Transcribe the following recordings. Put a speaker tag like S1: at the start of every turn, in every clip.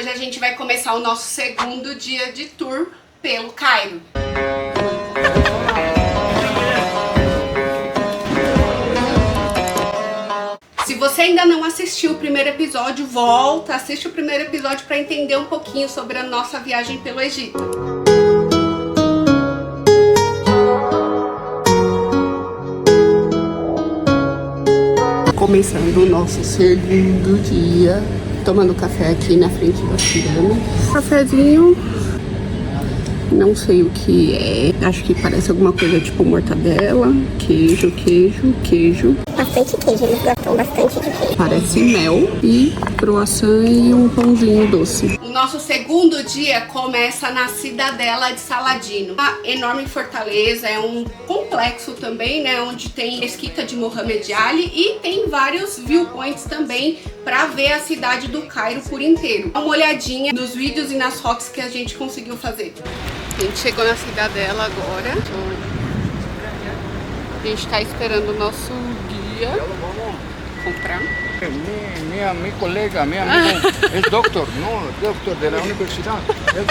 S1: a gente vai começar o nosso segundo dia de tour pelo Cairo. Se você ainda não assistiu o primeiro episódio, volta, assiste o primeiro episódio para entender um pouquinho sobre a nossa viagem pelo Egito. Começando o nosso segundo dia, tomando café aqui na frente da pirâmide. Cafezinho, não sei o que é, acho que parece alguma coisa tipo mortadela, queijo.
S2: Bastante queijo, eles gostam bastante de queijo.
S1: Parece mel e croissant e um pãozinho doce. O nosso segundo dia começa na Cidadela de Saladino. Uma enorme fortaleza, é um complexo também, né, onde tem mesquita de Mohamed Ali e tem vários viewpoints também para ver a cidade do Cairo por inteiro. Dá uma olhadinha nos vídeos e nas fotos que a gente conseguiu fazer. A gente chegou na Cidadela agora. A gente está esperando o nosso guia comprar.
S3: Mi colega, meu amigo, é doutor da universidade. Ele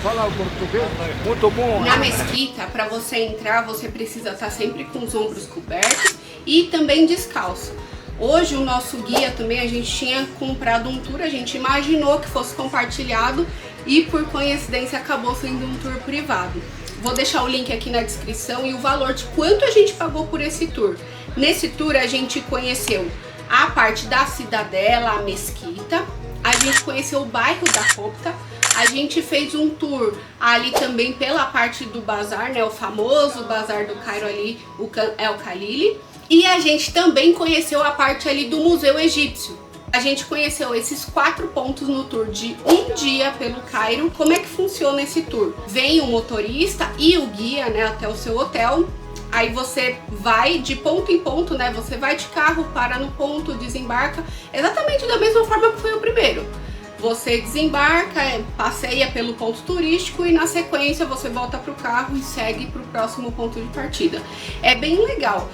S3: fala português muito bom.
S1: Na mesquita, para você entrar, você precisa estar sempre com os ombros cobertos e também descalço. Hoje o nosso guia também, a gente tinha comprado um tour, a gente imaginou que fosse compartilhado e por coincidência acabou sendo um tour privado. Vou deixar o link aqui na descrição e o valor de quanto a gente pagou por esse tour. Nesse tour a gente conheceu a parte da Cidadela, a mesquita, a gente conheceu o bairro da Copta, a gente fez um tour ali também pela parte do bazar, né, o famoso bazar do Cairo ali, o El Khalili, e a gente também conheceu a parte ali do Museu Egípcio. A gente conheceu esses 4 pontos no tour de um dia pelo Cairo. Como é que funciona esse tour? Vem o motorista e o guia, né, até o seu hotel. Aí você vai de ponto em ponto, né? Você vai de carro, para no ponto, desembarca. Exatamente da mesma forma que foi o primeiro. Você desembarca, passeia pelo ponto turístico e na sequência você volta para o carro e segue para o próximo ponto de partida. É bem legal.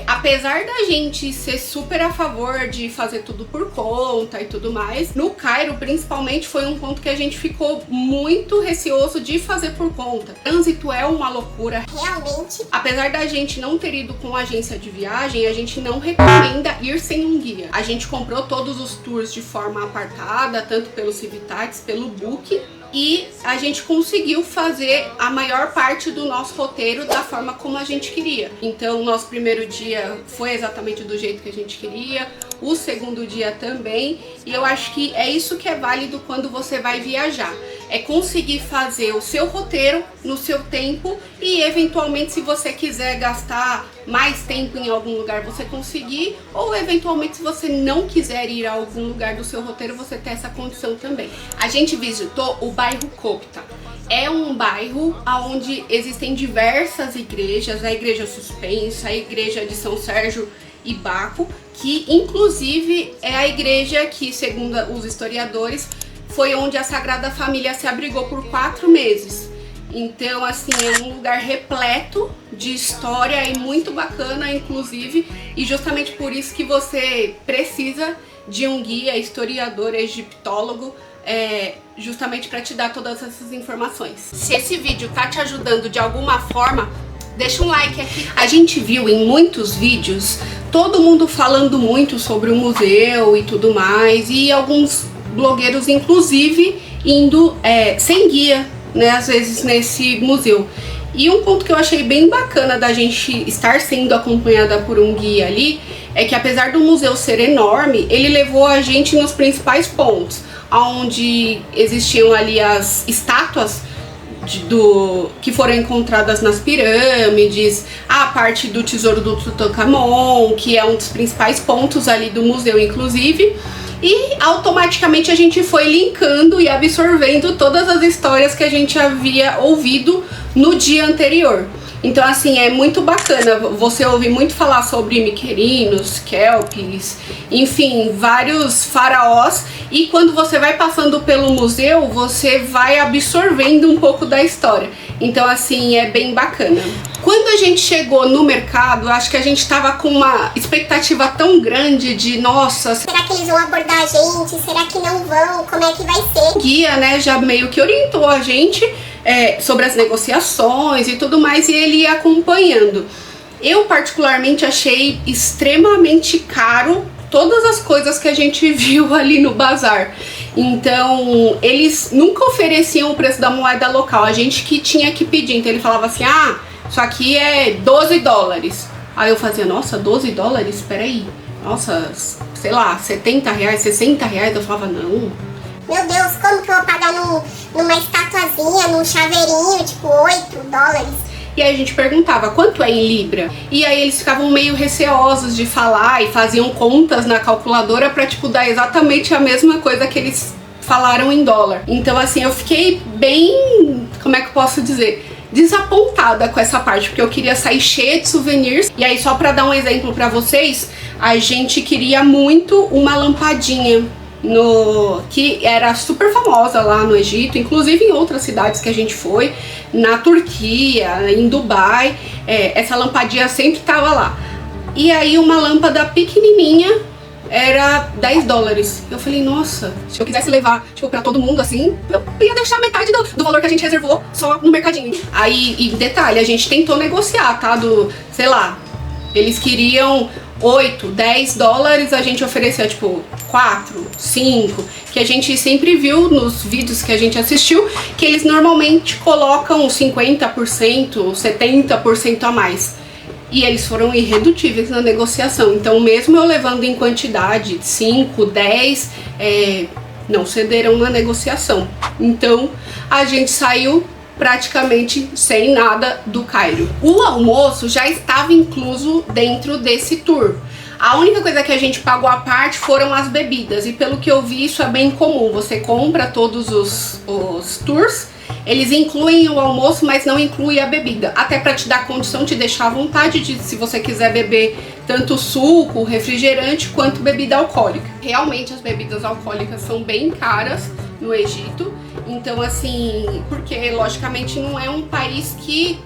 S1: Apesar da gente ser super a favor de fazer tudo por conta e tudo mais, no Cairo principalmente foi um ponto que a gente ficou muito receoso de fazer por conta. O trânsito é uma loucura.
S2: Realmente.
S1: Apesar da gente não ter ido com agência de viagem, a gente não recomenda ir sem um guia. A gente comprou todos os tours de forma apartada, tanto pelo Civitatis, pelo Book, e a gente conseguiu fazer a maior parte do nosso roteiro da forma como a gente queria. Então o nosso primeiro dia foi exatamente do jeito que a gente queria, o segundo dia também, e eu acho que é isso que é válido quando você vai viajar. É conseguir fazer o seu roteiro no seu tempo e eventualmente, se você quiser gastar mais tempo em algum lugar, você conseguir, ou eventualmente se você não quiser ir a algum lugar do seu roteiro, você ter essa condição também. A gente visitou o bairro Copta. É um bairro onde existem diversas igrejas, a igreja Suspensa, a igreja de São Sérgio e Baco, que inclusive é a igreja que, segundo os historiadores, foi onde a Sagrada Família se abrigou por 4 meses. Então, assim, é um lugar repleto de história e muito bacana, inclusive, e justamente por isso que você precisa de um guia, historiador, egiptólogo, justamente para te dar todas essas informações. Se esse vídeo tá te ajudando de alguma forma, deixa um like aqui. A gente viu em muitos vídeos todo mundo falando muito sobre o museu e tudo mais, e alguns blogueiros inclusive indo sem guia, né, às vezes nesse museu. E um ponto que eu achei bem bacana da gente estar sendo acompanhada por um guia ali é que, apesar do museu ser enorme, ele levou a gente nos principais pontos, onde existiam ali as estátuas que foram encontradas nas pirâmides, a parte do tesouro do Tutankhamon, que é um dos principais pontos ali do museu, inclusive. E automaticamente a gente foi linkando e absorvendo todas as histórias que a gente havia ouvido no dia anterior. Então assim, é muito bacana, você ouve muito falar sobre miquerinos, kelpies, enfim, vários faraós, e quando você vai passando pelo museu, você vai absorvendo um pouco da história. Então assim, é bem bacana. Quando a gente chegou no mercado, acho que a gente tava com uma expectativa tão grande de, nossa,
S2: será que eles vão abordar a gente? Será que não vão? Como é que vai ser?
S1: O guia, né, já meio que orientou a gente sobre as negociações e tudo mais, e ele ia acompanhando. Eu particularmente achei extremamente caro todas as coisas que a gente viu ali no bazar. Então, eles nunca ofereciam o preço da moeda local, a gente que tinha que pedir. Então ele falava assim, ah, isso aqui é 12 dólares. Aí eu fazia, nossa, 12 dólares? Peraí, nossa, sei lá, 70 reais, 60 reais. Eu falava, não.
S2: Meu Deus, como que eu vou pagar numa estatuazinha, num chaveirinho, tipo 8 dólares?
S1: E aí a gente perguntava, quanto é em libra? E aí eles ficavam meio receosos de falar e faziam contas na calculadora pra, tipo, dar exatamente a mesma coisa que eles falaram em dólar. Então assim, eu fiquei bem, como é que eu posso dizer, desapontada com essa parte, porque eu queria sair cheia de souvenirs. E aí, só pra dar um exemplo pra vocês, a gente queria muito uma lampadinha que era super famosa lá no Egito, inclusive em outras cidades que a gente foi, na Turquia, em Dubai, essa lampadinha sempre tava lá. E aí uma lâmpada pequenininha era 10 dólares. Eu falei, nossa, se eu quisesse levar, tipo, pra todo mundo assim, eu ia deixar metade do valor que a gente reservou só no mercadinho. Aí, e detalhe, a gente tentou negociar, tá? Sei lá, eles queriam 8, 10 dólares, a gente oferecia tipo 4, 5, que a gente sempre viu nos vídeos que a gente assistiu, que eles normalmente colocam 50%, 70% a mais. E eles foram irredutíveis na negociação. Então, mesmo eu levando em quantidade 5, 10, não cederam na negociação. Então, a gente saiu praticamente sem nada do Cairo. O almoço já estava incluso dentro desse tour. A única coisa que a gente pagou à parte foram as bebidas, e pelo que eu vi, isso é bem comum. Você compra todos os tours, eles incluem o almoço, mas não incluem a bebida, até para te dar condição, te deixar à vontade de, se você quiser beber tanto suco, refrigerante, quanto bebida alcoólica. Realmente as bebidas alcoólicas são bem caras no Egito, então assim, porque logicamente não é um país que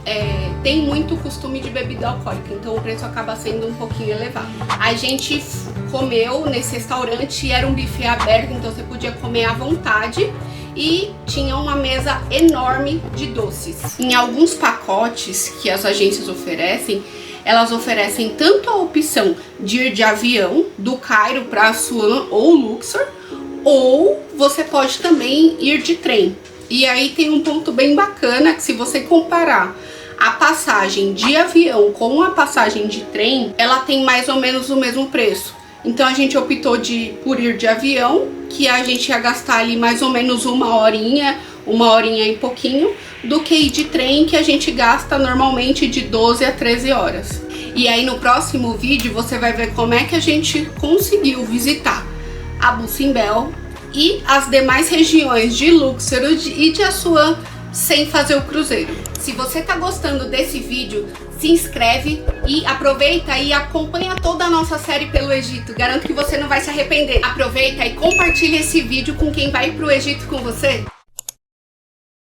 S1: tem muito costume de bebida alcoólica, então o preço acaba sendo um pouquinho elevado. A gente comeu nesse restaurante e era um buffet aberto, então você podia comer à vontade. E tinha uma mesa enorme de doces. Em alguns pacotes que as agências oferecem, elas oferecem tanto a opção de ir de avião do Cairo para Assuan ou Luxor, ou você pode também ir de trem. E aí tem um ponto bem bacana, que se você comparar a passagem de avião com a passagem de trem, ela tem mais ou menos o mesmo preço. Então a gente optou por ir de avião, que a gente ia gastar ali mais ou menos uma horinha e pouquinho, do que ir de trem, que a gente gasta normalmente de 12 a 13 horas. E aí no próximo vídeo você vai ver como é que a gente conseguiu visitar Abu Simbel e as demais regiões de Luxor e de Assuan sem fazer o cruzeiro. Se você tá gostando desse vídeo, se inscreve e aproveita e acompanha toda a nossa série pelo Egito. Garanto que você não vai se arrepender. Aproveita e compartilha esse vídeo com quem vai pro Egito com você.